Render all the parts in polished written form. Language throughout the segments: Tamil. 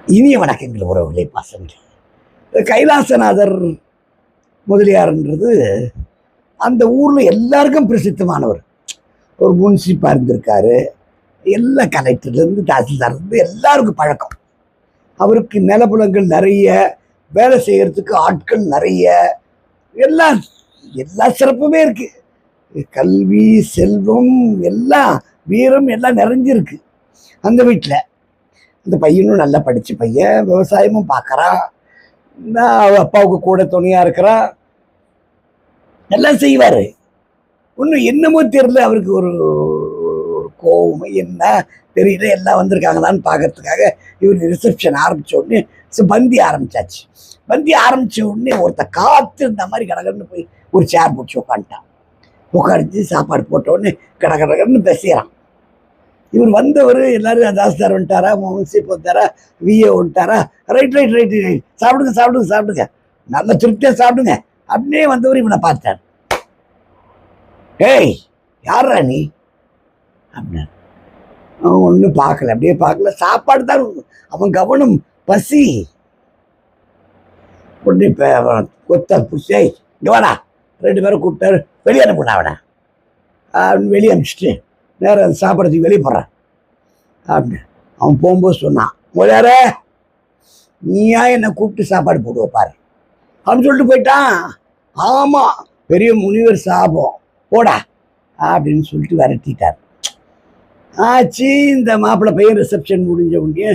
இனிய வணக்கங்கள் உறவுகளே, பாசங்கள். கைலாசநாதர் முதலியார்ன்றது அந்த ஊரில் எல்லாருக்கும் பிரசித்தமானவர். ஒரு முன்சிப்பாக இருந்திருக்காரு. எல்லா கலெக்டர்லேருந்து தாசில்தார்லேருந்து எல்லாருக்கும் பழக்கம். அவருக்கு நிலப்புலங்கள் நிறைய, வேலை செய்கிறதுக்கு ஆட்கள் நிறைய, எல்லா எல்லா சிறப்புமே இருக்கு. கல்வி, செல்வம், எல்லாம் வீரம் எல்லாம் நிறைஞ்சிருக்கு அந்த வீட்டில். இந்த பையனும் நல்லா படித்த பையன், விவசாயமும் பார்க்குறான், அப்பாவுக்கு கூட துணையாக இருக்கிறான், எல்லாம் செய்வார். ஒன்றும் என்னமோ தெரியல, அவருக்கு ஒரு கோவம் என்ன தெரியல. எல்லாம் வந்திருக்காங்களான்னு பார்க்கறதுக்காக இவர் ரிசப்ஷன் ஆரம்பித்த உடனே பந்தி ஆரம்பித்தாச்சு. பந்தி ஆரம்பித்த உடனே ஒருத்தர் காற்று இந்த மாதிரி கடகடன்னு போய் ஒரு சேர் பிடிச்சி உட்காந்துட்டான். உட்காந்துச்சு சாப்பாடு போட்ட உடனே கடகடன்னு பேசுகிறான். இவர் வந்தவர் எல்லாரும் தாஸ்தார் வந்துட்டாரா, முன்சிப் வந்துட்டாரா, விஏ வந்துட்டாரா, ரைட் ரைட் ரைட் ரைட் சாப்பிடுங்க சாப்பிடுங்க சாப்பிடுங்க, நல்ல திருப்தியாக சாப்பிடுங்க அப்படின்னே வந்தவர் இவனை பார்த்தார். ஏய், யாரா நீ அப்படின்னா, அவன் ஒன்றும் பார்க்கல, அப்படியே பார்க்கல, சாப்பாடு தான் அவன் கவனம், பசி. உடனே இப்போ கொத்தா பிடிச்சி, இங்கே வாடா, 2 பேரும் கூப்பிட்டாரு, வெளியே அனுப்புனா அவனை. வெளியே அனுப்பிச்சிட்டு நேரம் சாப்பிட்றதுக்கு வெளியே போகிறான் அப்படின்னு அவன் போகும்போது சொன்னான், முதலார நீயா என்னை கூப்பிட்டு சாப்பாடு போடுவ பாரு அப்படின்னு சொல்லிட்டு போயிட்டான். ஆமாம், பெரிய முனிவர் சாபம், போடா அப்படின்னு சொல்லிட்டு விரட்டிட்டார். ஆச்சு. இந்த மாப்பிள்ளை பையன் ரிசப்ஷன் முடிஞ்ச உடனே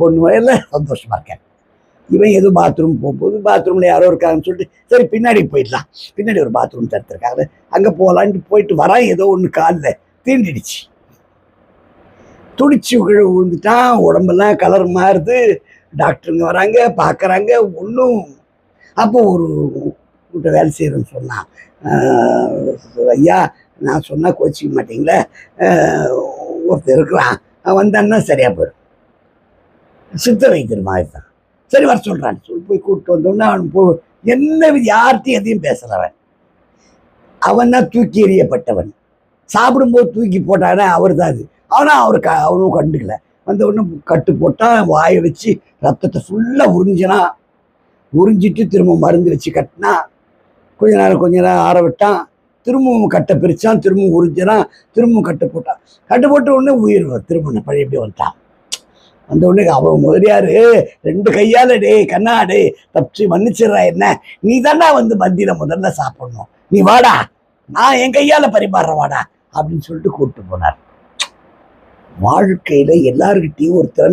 பொண்ணு எல்லாம் சந்தோஷமாக இருக்கேன். இவன் எதுவும் பாத்ரூம் போகும்போது பாத்ரூமில் யாரோ இருக்காங்கன்னு சொல்லிட்டு சரி பின்னாடி போயிடலாம், பின்னாடி ஒரு பாத்ரூம் தடுத்துருக்காங்க, அங்கே போகலான்ட்டு போயிட்டு வரான். ஏதோ ஒன்று காலில் தீண்டிடுச்சு, துடிச்சு விழுந்துட்டான். உடம்பெல்லாம் கலர் மாறுது. டாக்டருங்க வராங்க, பார்க்குறாங்க, ஒன்றும். அப்போ ஒரு கூட்ட வேலை செய்கிறேன்னு சொன்னான், ஐயா நான் சொன்னால் கோச்சிக்க மாட்டிங்களே, ஒருத்தர் இருக்கிறான், அவன் வந்தான்னா சரியாக போயிடும், சித்த வைத்தியர் மாதிரி தான், சரி வர சொல்கிறான்னு சொல்லி போய் கூப்பிட்டு வந்தோன்னா அவன் என்ன யார்கிட்டையும் எதையும் பேசுகிறவன். அவன் தான் தூக்கி எறியப்பட்டவன். சாப்பிடும்போது தூக்கி போட்டானே அவர் தான் அது. ஆனால் அவனும் கண்டுக்கல. வந்த உடனே கட்டு போட்டான், வாயை வச்சு ரத்தத்தை ஃபுல்லாக உறிஞ்சிட்டு திரும்ப மருந்து வச்சு கட்டினா. கொஞ்ச நேரம் ஆற விட்டான், திரும்பவும் கட்டை பிரித்தான், திரும்பவும் உறிஞ்சினான், திரும்பவும் கட்டு போட்டான். கட்டு போட்ட உடனே உயிர் திரும்ப பழைய எப்படி வந்துட்டான். வந்த உடனே அவன் முதலியார் 2 கையால், டே கண்ணா, டே தப்பிச்சு மன்னிச்சிடறா, என்ன நீ தாண்டா வந்து பந்தியில் முதல்ல சாப்பிடணும், நீ வாடா, நான் என் கையால் பரிமாறுற வாடா அப்படின்னு சொல்லிட்டு கூப்பிட்டு போனார். வாழ்க்கையில் எல்லாருக்கிட்டையும் ஒரு திறமை